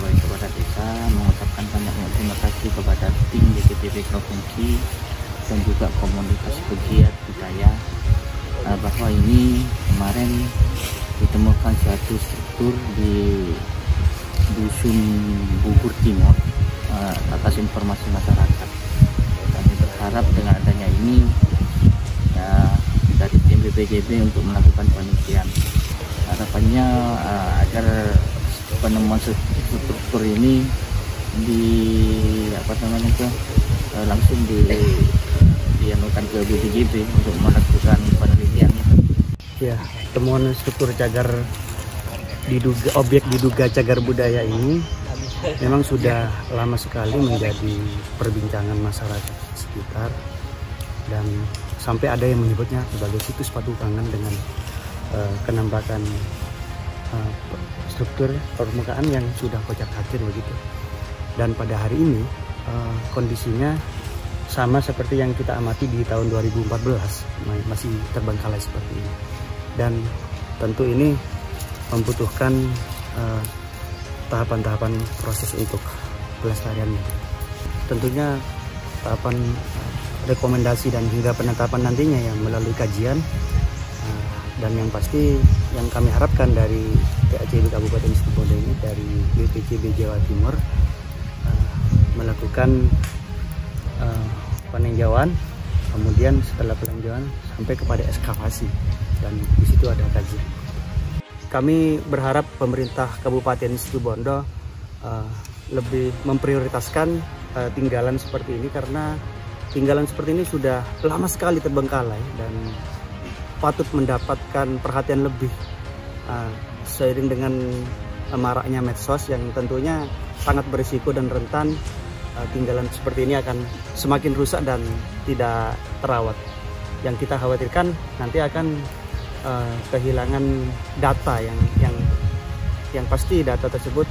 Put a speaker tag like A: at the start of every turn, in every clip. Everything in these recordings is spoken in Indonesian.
A: baik kepada desa, mengucapkan banyak terima kasih kepada tim BPJB Provinsi dan juga komunitas pegiat budaya bahwa ini kemarin ditemukan suatu struktur di Dusun Bubur Timur atas informasi masyarakat. Kami berharap dengan adanya ini ya, dari tim BPJB untuk melakukan penelitian. Harapannya agar penemuan struktur ini langsung dianukan ke BPJB untuk melakukan penelitiannya.
B: Ya, temuan struktur cagar objek diduga cagar budaya ini memang sudah lama sekali menjadi perbincangan masyarakat sekitar, dan sampai ada yang menyebutnya sebagai situs padukangan dengan penampakan struktur permukaan yang sudah kocar-kacir begitu. Dan pada hari ini kondisinya sama seperti yang kita amati di tahun 2014, masih terbengkalai seperti ini. Dan tentu ini membutuhkan tahapan-tahapan proses untuk pelestariannya. Tentunya tahapan rekomendasi dan hingga penetapan nantinya yang melalui kajian, dan yang pasti yang kami harapkan dari PACB Kabupaten Situbondo ini, dari BPJB Jawa Timur, melakukan peninjauan, kemudian setelah peninjauan sampai kepada ekskavasi, dan di situ ada kajian. Kami berharap pemerintah Kabupaten Situbondo lebih memprioritaskan tinggalan seperti ini, karena tinggalan seperti ini sudah lama sekali terbengkalai dan patut mendapatkan perhatian lebih seiring dengan maraknya medsos yang tentunya sangat berisiko dan rentan. Tinggalan seperti ini akan semakin rusak dan tidak terawat. Yang kita khawatirkan nanti akan kehilangan data yang pasti data tersebut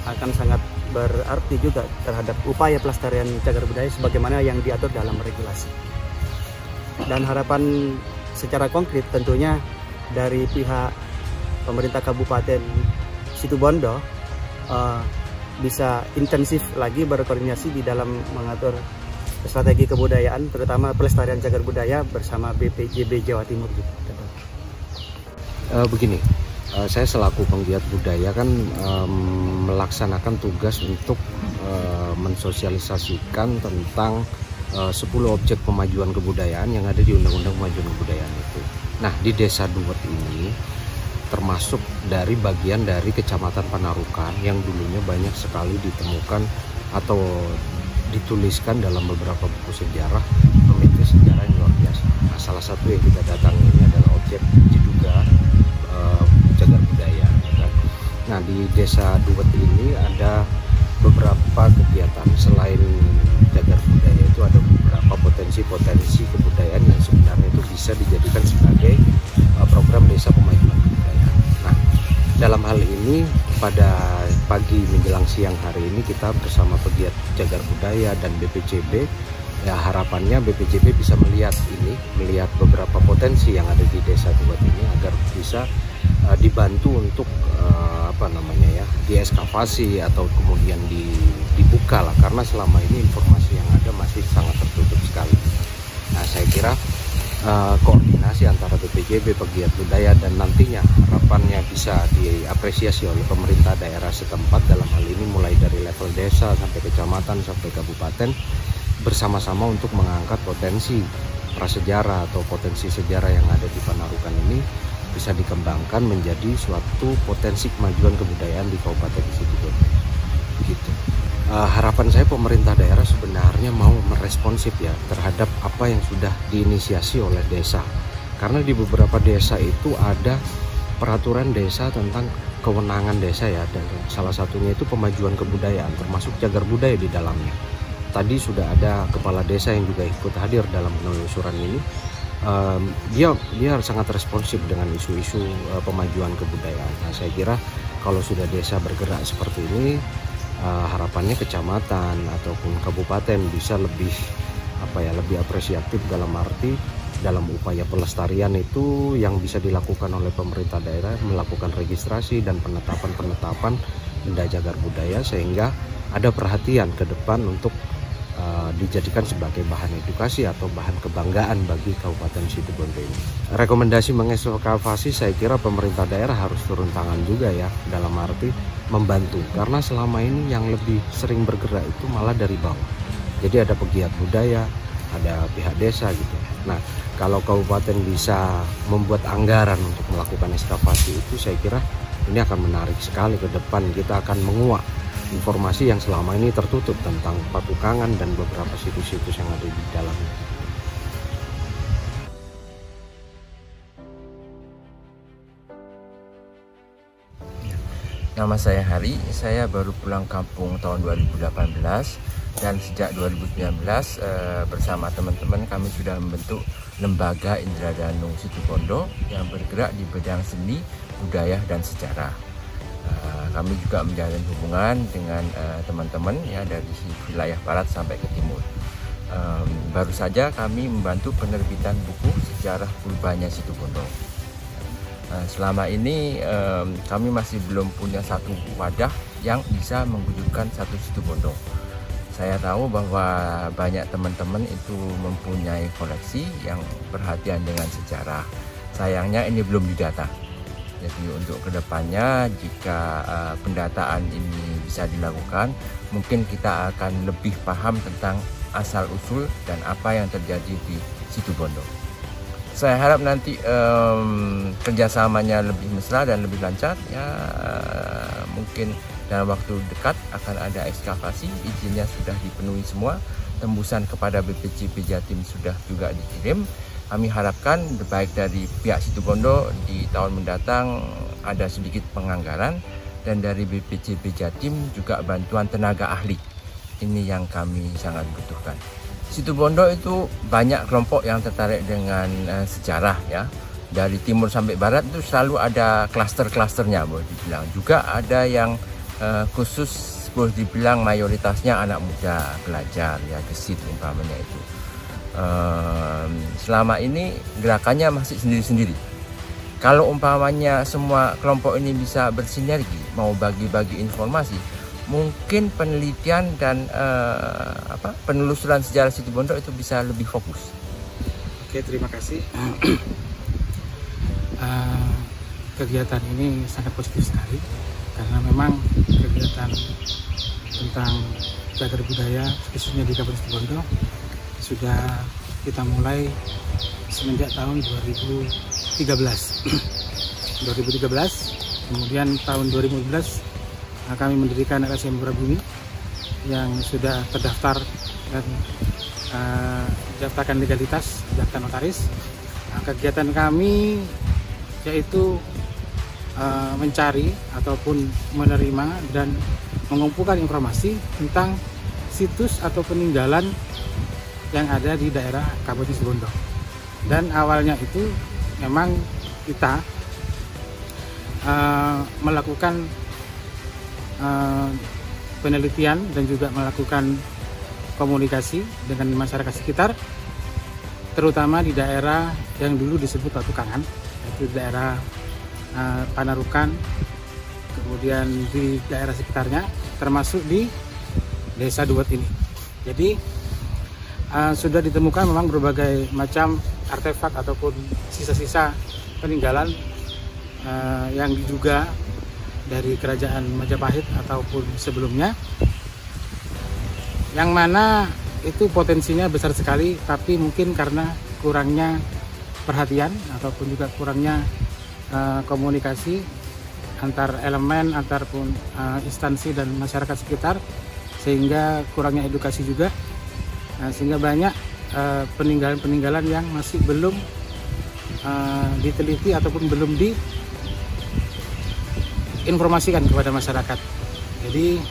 B: akan sangat berarti juga terhadap upaya pelestarian cagar budaya sebagaimana yang diatur dalam regulasi. Dan harapan secara konkret tentunya dari pihak pemerintah Kabupaten Situbondo bisa intensif lagi berkoordinasi di dalam mengatur strategi kebudayaan, terutama pelestarian cagar budaya bersama BPJB Jawa Timur gitu.
C: Begini, saya selaku penggiat budaya kan melaksanakan tugas untuk mensosialisasikan tentang 10 objek pemajuan kebudayaan yang ada di Undang-Undang Pemajuan Kebudayaan itu. Nah, di Desa Duet ini termasuk dari bagian dari Kecamatan Panarukan yang dulunya banyak sekali ditemukan atau dituliskan dalam beberapa buku sejarah, memiliki sejarah yang luar biasa. Nah, salah satu yang kita datangi ini adalah objek diduga cagar budaya. Kan? Nah, di Desa Duet ini ada beberapa kegiatan. Selain cagar budaya itu ada beberapa potensi-potensi kebudayaan yang sebenarnya itu bisa dijadikan sebagai program desa pemajuan kebudayaan. Nah, dalam hal ini pada pagi menjelang siang hari ini kita bersama pegiat cagar budaya dan BPJB, ya harapannya BPJB bisa melihat beberapa potensi yang ada di Desa Duet ini agar bisa dibantu untuk dieskavasi atau kemudian dibuka lah, karena selama ini informasi yang ada masih sangat tertutup sekali. Nah, saya kira koordinasi antara BPJB, pegiat budaya, dan nantinya harapannya bisa diapresiasi oleh pemerintah daerah setempat dalam hal ini mulai dari level desa sampai kecamatan sampai kabupaten, bersama-sama untuk mengangkat potensi prasejarah atau potensi sejarah yang ada di Panarukan ini bisa dikembangkan menjadi suatu potensi kemajuan kebudayaan di Kabupaten Situbondo. Begitu. Harapan saya pemerintah daerah sebenarnya mau meresponsif ya terhadap apa yang sudah diinisiasi oleh desa. Karena di beberapa desa itu ada peraturan desa tentang kewenangan desa ya, dan salah satunya itu pemajuan kebudayaan termasuk cagar budaya di dalamnya. Tadi sudah ada kepala desa yang juga ikut hadir dalam penelusuran ini. Dia sangat responsif dengan isu-isu pemajuan kebudayaan. Nah, saya kira kalau sudah desa bergerak seperti ini, harapannya kecamatan ataupun kabupaten bisa lebih apresiatif dalam arti dalam upaya pelestarian itu yang bisa dilakukan oleh pemerintah daerah, melakukan registrasi dan penetapan benda cagar budaya, sehingga ada perhatian ke depan untuk dijadikan sebagai bahan edukasi atau bahan kebanggaan bagi Kabupaten Situbondo ini. Rekomendasi mengekskavasi, saya kira pemerintah daerah harus turun tangan juga ya, dalam arti membantu, karena selama ini yang lebih sering bergerak itu malah dari bawah. Jadi ada pegiat budaya, ada pihak desa gitu. Nah, kalau kabupaten bisa membuat anggaran untuk melakukan ekskavasi itu, saya kira ini akan menarik sekali ke depan. Kita akan menguak informasi yang selama ini tertutup tentang Patukangan dan beberapa situs-situs yang ada di dalamnya.
D: Nama saya Hari, saya baru pulang kampung tahun 2018 dan sejak 2019 bersama teman-teman kami sudah membentuk Lembaga Indra Danung Situbondo yang bergerak di bidang seni, budaya, dan sejarah. Kami juga menjalin hubungan dengan teman-teman ya dari wilayah barat sampai ke timur. Baru saja kami membantu penerbitan buku sejarah purbanya Situbondo. Selama ini kami masih belum punya satu wadah yang bisa mewujudkan satu Situbondo. Saya tahu bahwa banyak teman-teman itu mempunyai koleksi yang perhatian dengan sejarah. Sayangnya ini belum didata. Jadi untuk kedepannya jika pendataan ini bisa dilakukan, mungkin kita akan lebih paham tentang asal-usul dan apa yang terjadi di Situbondo. Saya harap nanti kerjasamanya lebih mesra dan lebih lancar. Ya, mungkin dalam waktu dekat akan ada ekskavasi, izinnya sudah dipenuhi semua, tembusan kepada BPCP Jatim sudah juga dikirim. Kami harapkan baik dari pihak Situbondo di tahun mendatang ada sedikit penganggaran, dan dari BPCP Jatim juga bantuan tenaga ahli. Ini yang kami sangat butuhkan. Situbondo itu banyak kelompok yang tertarik dengan sejarah ya. Dari timur sampai barat itu selalu ada klaster-klasternya boleh dibilang. Juga ada yang khusus boleh dibilang mayoritasnya anak muda belajar ya, gesit umpamanya itu. Selama ini gerakannya masih sendiri-sendiri. Kalau umpamanya semua kelompok ini bisa bersinergi, mau bagi-bagi informasi, mungkin penelitian dan penelusuran sejarah Situbondo itu bisa lebih fokus.
B: Oke, terima kasih. Kegiatan ini sangat positif sekali karena memang kegiatan tentang cagar budaya khususnya di Kabupaten Situbondo sudah kita mulai semenjak tahun 2013. Kemudian tahun 2015 kami mendirikan LSM Murabumi yang sudah terdaftar dan daftarkan legalitas, daftar notaris. Kegiatan kami yaitu mencari ataupun menerima dan mengumpulkan informasi tentang situs atau peninggalan yang ada di daerah Kabupaten Situbondo. Dan awalnya itu memang kita melakukan penelitian dan juga melakukan komunikasi dengan masyarakat sekitar, terutama di daerah yang dulu disebut Patukangan, yaitu daerah Panarukan, kemudian di daerah sekitarnya, termasuk di Desa Duet ini. Jadi sudah ditemukan memang berbagai macam artefak ataupun sisa-sisa peninggalan yang diduga dari kerajaan Majapahit ataupun sebelumnya, yang mana itu potensinya besar sekali, tapi mungkin karena kurangnya perhatian ataupun juga kurangnya komunikasi antar elemen, antarpun instansi dan masyarakat sekitar, sehingga kurangnya edukasi juga, sehingga banyak peninggalan-peninggalan yang masih belum diteliti ataupun belum diinformasikan kepada masyarakat. Jadi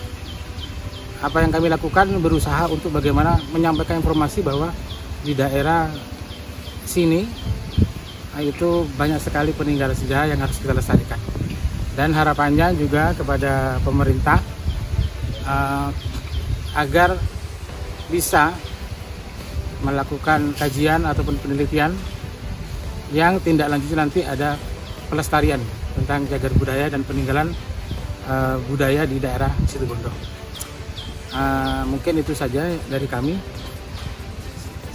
B: apa yang kami lakukan berusaha untuk bagaimana menyampaikan informasi bahwa di daerah sini itu banyak sekali peninggalan sejarah yang harus kita lestarikan. Dan harapannya juga kepada pemerintah agar bisa melakukan kajian ataupun penelitian yang tindak lanjut nanti ada pelestarian tentang cagar budaya dan peninggalan
E: budaya di daerah Situbondo. Mungkin itu saja dari kami.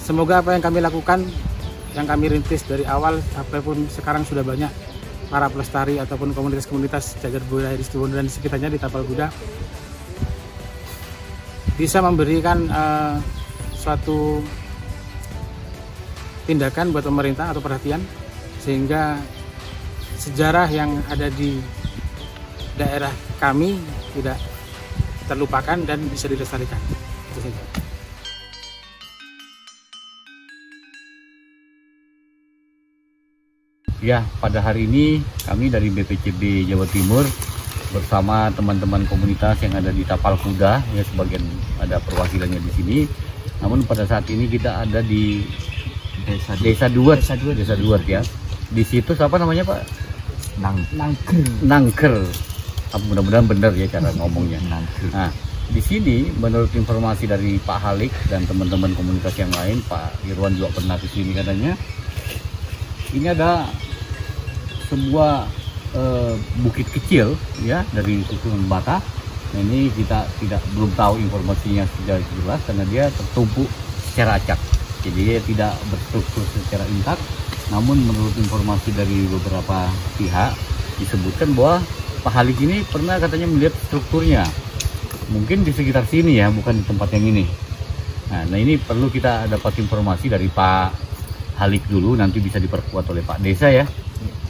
E: Semoga apa yang kami lakukan, yang kami rintis dari awal sampai pun sekarang sudah banyak para pelestari ataupun komunitas-komunitas cagar budaya di Situbondo dan di sekitarnya di Tapal Kuda bisa memberikan suatu tindakan buat pemerintah atau perhatian, sehingga sejarah yang ada di daerah kami tidak terlupakan dan bisa dilestarikan. Itu saja.
F: Ya, pada hari ini kami dari BPCB Jawa Timur bersama teman-teman komunitas yang ada di Tapal Kuda, ya sebagian ada perwakilannya di sini. Namun pada saat ini kita ada di Desa Duet ya. Di situ apa namanya Pak? Nangker. Mudah-mudahan benar ya cara ngomongnya. Nah, di sini menurut informasi dari Pak Halik dan teman-teman komunitas yang lain, Pak Irwan juga pernah ke sini katanya. Ini ada sebuah bukit kecil ya dari susunan bata. Nah, ini kita belum tahu informasinya secara jelas karena dia tertumpuk secara acak. Jadi dia tidak berstruktur secara intak. Namun menurut informasi dari beberapa pihak disebutkan bahwa Pak Halik ini pernah katanya melihat strukturnya. Mungkin di sekitar sini ya, bukan di tempat yang ini. Nah ini perlu kita dapat informasi dari Pak Halik dulu, nanti bisa diperkuat oleh Pak Desa ya,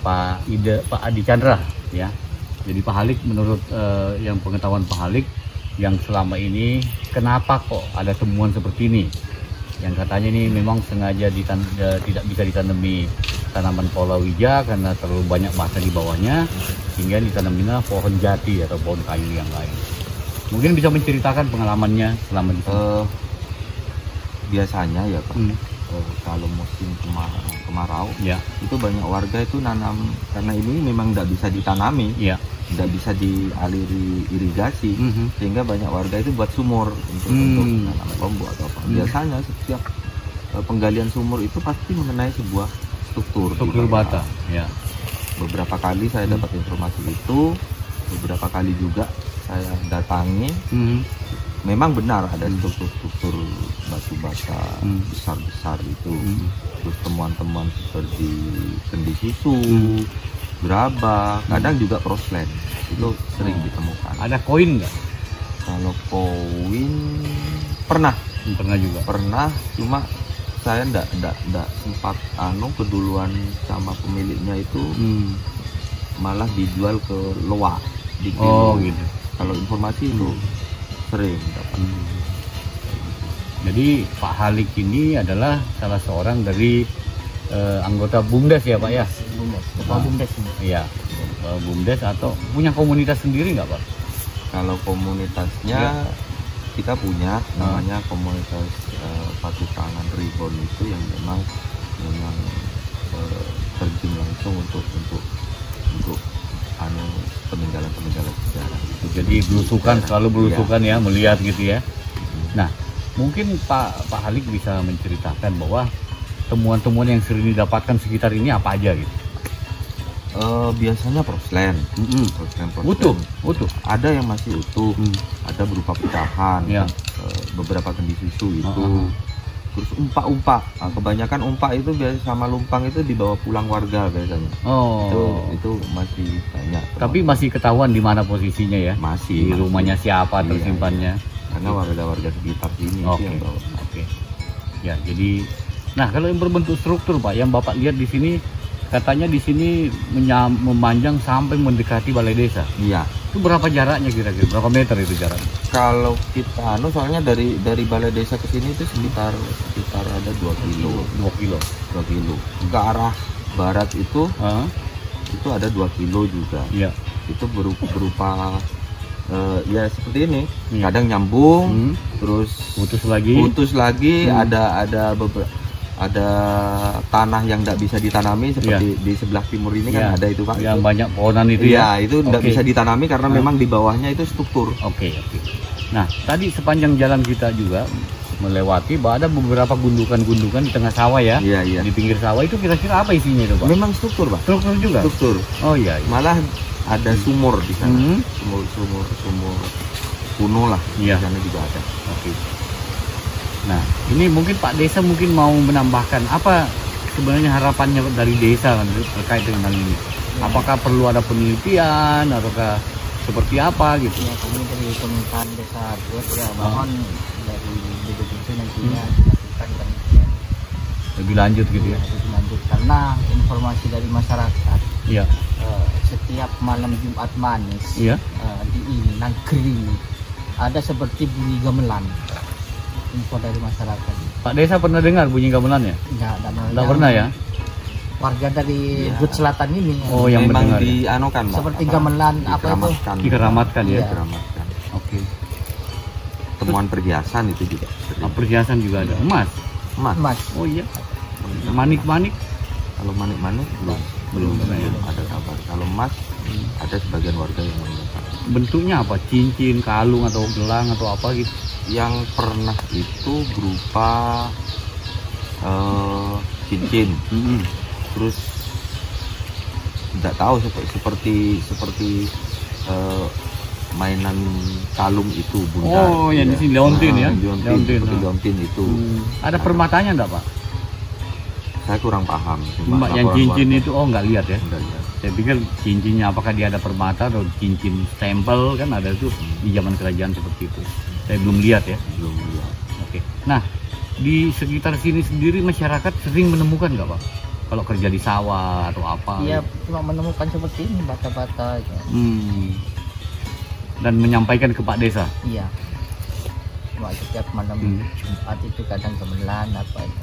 F: Pak Adi Chandra ya. Jadi Pak Halik menurut yang pengetahuan Pak Halik yang selama ini kenapa kok ada temuan seperti ini? Yang katanya ini memang sengaja tidak bisa ditanami tanaman palawija karena terlalu banyak massa di bawahnya, sehingga ditanaminya pohon jati atau pohon kayu yang lain. Mungkin bisa menceritakan pengalamannya selama di sana.
C: Biasanya ya Pak, kalau musim kemarau ya, itu banyak warga itu nanam, karena ini memang tidak bisa ditanami ya, tidak bisa dialiri irigasi, sehingga banyak warga itu buat sumur untuk nanam lombok atau apa. Biasanya setiap penggalian sumur itu pasti mengenai sebuah struktur
F: bata ya.
C: Beberapa kali saya dapat informasi itu, beberapa kali juga saya datangi. Memang benar ada struktur batu bata besar-besar itu. Terus temuan-temuan seperti kendi susu, gerabah, kadang juga proslen itu sering ditemukan.
F: Ada koin nggak?
C: Kalau koin pernah juga. Pernah, cuma saya ndak sempat keduluan sama pemiliknya itu, malah dijual ke loa di kilo.
F: Gitu.
C: Kalau informasi itu sering dapat.
F: Jadi Pak Halik ini adalah salah seorang dari anggota BUMDes ya Pak ya? BUMDes. Iya, BUMDes atau punya komunitas sendiri nggak Pak?
C: Kalau komunitasnya kita punya namanya komunitas Patukangan Ribon itu yang memang terjun langsung untuk peninggalan sejarah.
F: Jadi belusukan, selalu belusukan ya, melihat gitu ya. Nah, mungkin Pak Halik bisa menceritakan bahwa temuan-temuan yang sering didapatkan sekitar ini apa aja gitu?
C: Biasanya proslen. Utuh. Ada yang masih utuh, ada berupa pecahan, beberapa kendi susu itu. Terus umpak-umpak, kebanyakan umpak itu biasa sama lumpang itu dibawa pulang warga biasanya. Itu masih banyak.
F: Tapi masih ketahuan di mana posisinya ya?
C: Masih.
F: Di rumahnya siapa tersimpannya?
C: Karena warga-warga sekitar sini yang bawa.
F: Ya, jadi, nah kalau yang berbentuk struktur Pak, yang Bapak lihat di sini, katanya di sini memanjang sampai mendekati balai desa.
C: Iya.
F: Itu berapa jaraknya kira-kira? Berapa meter itu jaraknya?
C: Kalau kita soalnya dari balai desa ke sini itu sekitar ada 2 kilo. 2 kilo. Ke arah barat itu ada 2 kilo juga. Iya. Itu berupa ya seperti ini. Kadang nyambung, terus putus lagi. Ada tanah yang tidak bisa ditanami seperti di sebelah timur ini kan ada itu Pak.
F: Yang banyak pohonan itu
C: ya. Itu tidak bisa ditanami karena memang di bawahnya itu struktur.
F: Nah, tadi sepanjang jalan kita juga melewati, bahwa ada beberapa gundukan-gundukan di tengah sawah ya.
C: Iya, iya.
F: Di pinggir sawah itu kira-kira apa isinya itu, Pak?
C: Memang struktur, Pak.
F: Struktur juga.
C: Struktur.
F: Oh iya. Iya.
C: Malah ada sumur di sana.
F: Hmm.
C: Sumur kuno lah.
F: Iya.
C: Di sana juga ada.
F: Oke. Nah, ini mungkin Pak Desa mungkin mau menambahkan apa sebenarnya harapannya dari desa terkait dengan hal ini. Apakah perlu ada penelitian ataukah seperti apa gitu?
A: Ya, kami dari pemerintahan desa buat ya mohon dari BPJB nantinya dilakukan penelitian
F: Lebih lanjut gitu ya.
A: lebih lanjut, karena informasi dari masyarakat
F: Iya.
A: setiap malam Jumat manis
F: Iya.
A: di ini negeri ada seperti bunyi gamelan. Info dari masyarakat.
F: Pak Desa pernah dengar bunyi gamelan ya? Enggak pernah ya?
A: Warga dari Gut Selatan ini
F: Oh, yang
C: memang
F: mendengar ya?
C: dianukan, Pak.
A: seperti gamelan apa itu?
F: Dikeramatkan ya.
A: Iya.
C: Dikeramatkan.
F: Oke.
C: Temuan perhiasan itu juga.
F: Perhiasan juga ada. Emas.
C: Emas.
A: Mas,
F: Oh iya. Manik-manik
C: Kalau manik-manik
F: belum pernah ya.
C: ada kabar. Kalau emas ada sebagian warga yang menemukan.
F: Bentuknya apa? Cincin, kalung atau gelang atau apa gitu?
C: Yang pernah itu berupa cincin, terus tidak tahu seperti mainan kalung itu bundar.
F: Oh, yang di sini leontin ya?
C: Leontin, leontin itu.
F: Ada permatanya enggak, Pak?
C: Saya kurang paham.
F: Cuma yang
C: laporan
F: cincin
C: warga.
F: itu nggak lihat ya?
C: Enggak lihat.
F: Saya pikir cincinnya apakah dia ada permata atau cincin stempel, kan ada tuh di zaman kerajaan seperti itu. Saya belum lihat ya.
C: Belum lihat.
F: Oke. Nah, di sekitar sini sendiri masyarakat sering menemukan nggak, Pak? Kalau kerja di sawah atau apa?
A: iya cuma menemukan seperti ini bata-bata aja.
F: Dan menyampaikan ke Pak Desa.
A: Iya. Cuma setiap malam Jumat itu kadang gamelan apa itu.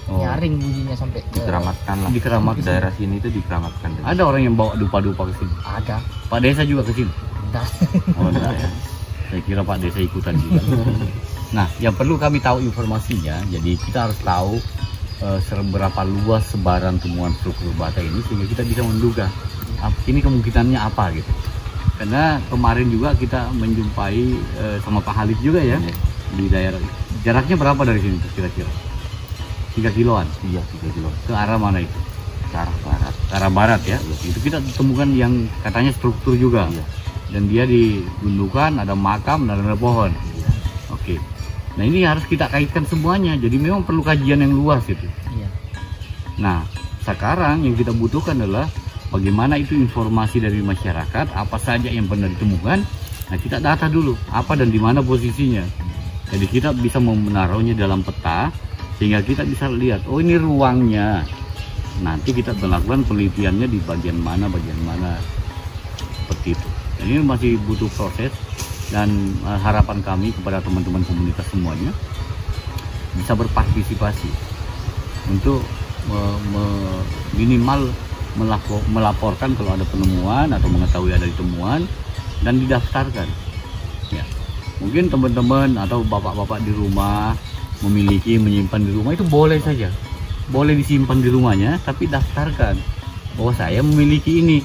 F: Oh.
A: Nyaring bunyinya sampai ke
C: Dikeramatkan lah.
F: Dikeramatkan.
C: Di daerah sini itu dikeramatkan.
F: Ada orang yang bawa dupa-dupa ke sini.
A: ada.
F: Pak Desa juga ke sini.
A: Udah.
F: Oh, enggak ya. Saya kira Pak Desa ikutan juga. Nah, yang perlu kami tahu informasinya, jadi kita harus tahu seberapa luas sebaran temuan struktur bata ini sehingga kita bisa menduga ini kemungkinannya apa gitu. Karena kemarin juga kita menjumpai sama Pak Halid juga ya di daerah. Jaraknya berapa dari sini kira-kira? 3 kiloan?
C: Iya, 3 kilo.
F: Ke arah mana itu?
C: Ke arah barat.
F: Ke arah barat ya. Itu kita temukan yang katanya struktur juga.
C: Iya.
F: Dan dia di gundukan, ada makam dan ada pohon.
C: Iya.
F: Oke. Nah, ini harus kita kaitkan semuanya. Jadi memang perlu kajian yang luas itu.
A: Iya.
F: Nah, sekarang yang kita butuhkan adalah bagaimana itu informasi dari masyarakat, apa saja yang pernah ditemukan. Nah, kita data dulu apa dan di mana posisinya. Jadi kita bisa menaruhnya dalam peta sehingga kita bisa lihat, oh ini ruangnya. Nanti kita melakukan penelitiannya di bagian mana seperti itu. Dan ini masih butuh proses dan harapan kami kepada teman-teman komunitas semuanya bisa berpartisipasi untuk minimal melaporkan kalau ada penemuan atau mengetahui ada temuan dan didaftarkan. Ya, mungkin teman-teman atau bapak-bapak di rumah menyimpan di rumah itu boleh saja, boleh disimpan di rumahnya, tapi daftarkan bahwa saya memiliki ini.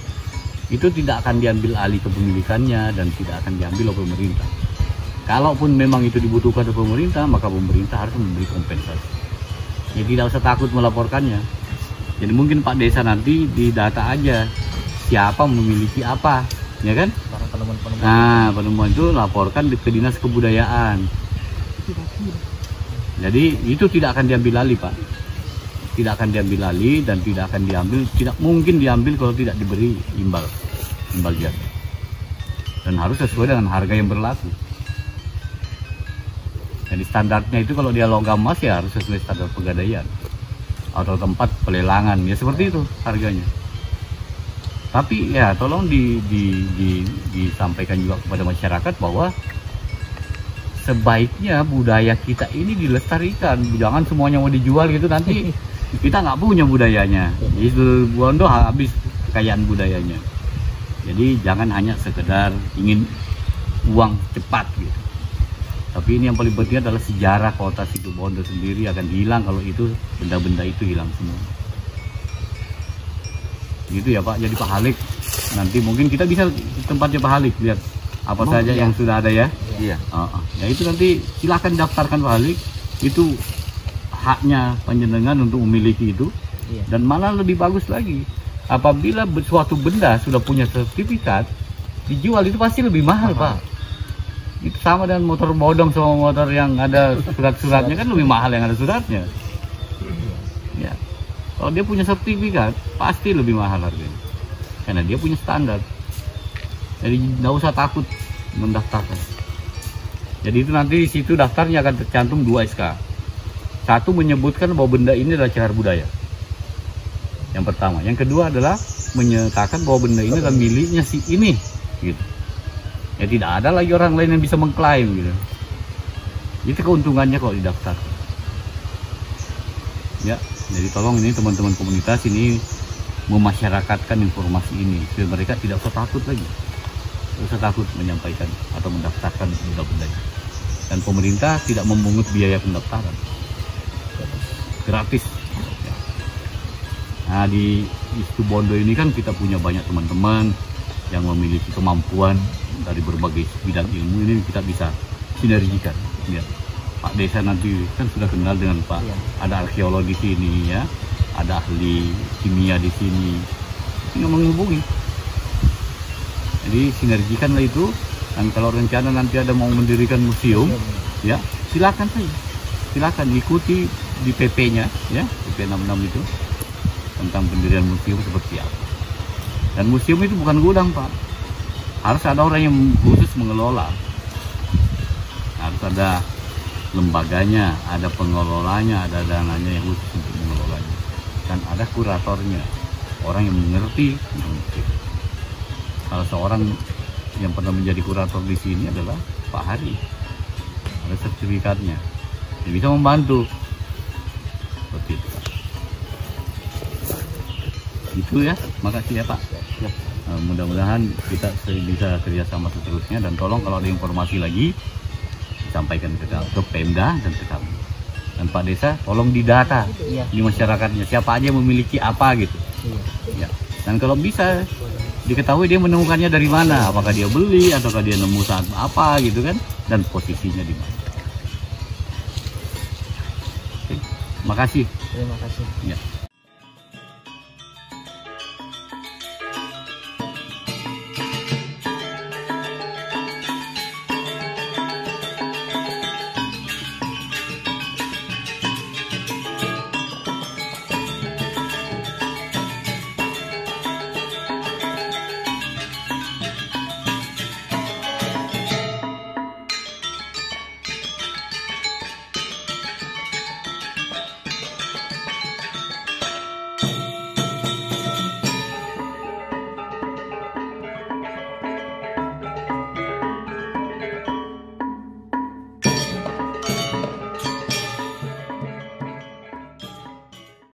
F: Itu tidak akan diambil alih kepemilikannya dan tidak akan diambil oleh pemerintah. Kalaupun memang itu dibutuhkan oleh pemerintah, maka pemerintah harus memberi kompensasi. Jadi tidak usah takut melaporkannya. Jadi mungkin Pak Desa nanti didata aja siapa memiliki apa, ya kan?
A: Penemuan-penemuan.
F: Nah, penemuan itu laporkan ke Dinas Kebudayaan. Jadi itu tidak akan diambil alih, Pak. Tidak akan diambil alih dan tidak mungkin diambil kalau tidak diberi imbal jasa. Dan harus sesuai dengan harga yang berlaku. Jadi standarnya itu kalau dia logam emas ya harus sesuai standar pegadaian atau tempat pelelangan ya seperti itu harganya. Tapi ya tolong disampaikan juga kepada masyarakat bahwa sebaiknya budaya kita ini dilestarikan, jangan semuanya mau dijual gitu nanti kita nggak punya budayanya. Jadi seluruh Bondo habis kekayaan budayanya. Jadi jangan hanya sekedar ingin uang cepat gitu. Tapi ini yang paling penting adalah sejarah kota Situbondo sendiri akan hilang kalau itu benda-benda itu hilang semua. Gitu ya Pak. Jadi Pak Halik nanti mungkin kita bisa tempatnya Pak Halik lihat apa saja yang sudah ada ya.
C: Iya.
F: Ya itu nanti silahkan daftarkan Pak Halik itu haknya panjenengan untuk memiliki itu.
A: Iya.
F: Dan malah lebih bagus lagi, apabila suatu benda sudah punya sertifikat, dijual itu pasti lebih mahal, Pak. Itu sama dengan motor bodong sama motor yang ada surat-suratnya, kan lebih mahal yang ada suratnya. Ya. Kalau dia punya sertifikat, pasti lebih mahal harganya, karena dia punya standar. Jadi nggak usah takut mendaftarkan. Jadi itu nanti di situ daftarnya akan tercantum 2 SK. Satu menyebutkan bahwa benda ini adalah cagar budaya. Yang pertama. Yang kedua adalah menyatakan bahwa benda ini adalah miliknya si ini, gitu. Ya tidak ada lagi orang lain yang bisa mengklaim, gitu. Itu keuntungannya kalau didaftar. Ya, jadi tolong ini teman-teman komunitas ini memasyarakatkan informasi ini supaya mereka tidak usah takut lagi. Tidak usah takut menyampaikan atau mendaftarkan benda-benda ini. Dan pemerintah tidak memungut biaya pendaftaran. Gratis. Nah, di Situbondo ini kan kita punya banyak teman-teman yang memiliki kemampuan dari berbagai bidang ilmu, ini kita bisa sinergikan. Ya. Pak Desa nanti kan sudah kenal dengan Pak, ada arkeolog di sini, ya, ada ahli kimia di sini, tinggal menghubungi. Jadi sinergikanlah itu. Dan kalau rencana nanti ada mau mendirikan museum, ya silakan saja, silakan ikuti di PP-nya, ya, PP 66 itu tentang pendirian museum seperti apa. Dan museum itu bukan gudang, Pak. Harus ada orang yang khusus mengelola. Harus ada lembaganya, ada pengelolanya, ada dananya yang khusus untuk mengelolanya. Dan ada kuratornya, orang yang mengerti tentang museum. Salah seorang yang pernah menjadi kurator di sini adalah Pak Hari. Ada sertifikatnya. Dia bisa membantu. Seperti itu. Itu ya, makasih ya Pak. Ya. Mudah-mudahan kita bisa kerjasama seterusnya, dan tolong kalau ada informasi lagi sampaikan ke Pemda dan ke kami. Dan Pak Desa tolong didata di masyarakatnya siapa aja yang memiliki apa gitu. Ya. Dan kalau bisa diketahui dia menemukannya dari mana, apakah dia beli ataukah dia nemu saat apa gitu kan, dan posisinya di mana. Oke. Makasih.
A: Terima kasih.
F: Ya.